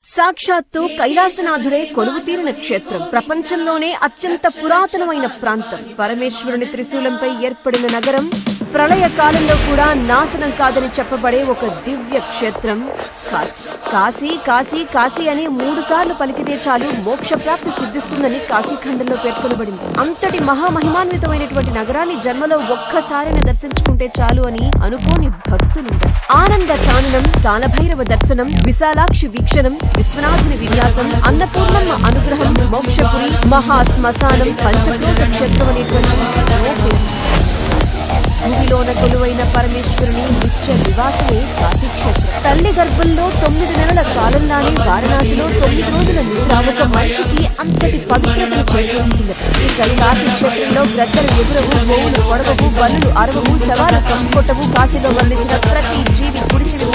సాక్షాత్తు కైలాసనాథుడే కొలువుతీరిన క్షేత్రం. ప్రపంచంలోనే అత్యంత పురాతనమైన ప్రాంతం. పరమేశ్వరుని త్రిశూలంపై ఏర్పడిన నగరం. ప్రళయ కాలంలో కూడా నాశనం కాదని చెప్పబడే ఒక దివ్య క్షేత్రం కాశీ. కాశీ కాశీ కాశీ అని 3 సార్లు పలికితే చాలు మోక్ష ప్రాప్తి సిద్ధిస్తుందని కాశీఖండంలో పేర్కొనబడింది. అంతటి మహామహిమాన్వితమైనటువంటి నగరాన్ని జన్మలో ఒక్కసారైనా దర్శించుకుంటే చాలు అని అనుకోని భక్తులుంటారు. ఆనంద తాననం, కాలభైరవ దర్శనం, విశాలాక్షి వీక్షణం, విశ్వనాథుని విన్యాసం, అన్నపూర్ణమ్మ అనుగ్రహం, మోక్షపురి, మహాశ్మశానం, పంచకోశ క్షేత్రం అనేటువంటి భూమిలోన కొలువైన పరమేశ్వరుని నిత్య నివాసమే కాశీక్షేత్రం. తల్లి గర్భంలో 9 నెలల కాలంలానే వారణాసిలో 9 రోజుల నిద్ర ఒక మనిషికి అంతటి పవిత్రతను చేకూరుస్తున్నది. ఇక కాశీక్షేత్రంలో గ్రద్దలు ఎగురవు, గోవులు పొడవవు, బల్లులు అరవవు, శవాలు కంపుకొట్టవు. కాశీలో వర్ణించిన ప్రతి జీవి గుడిచిన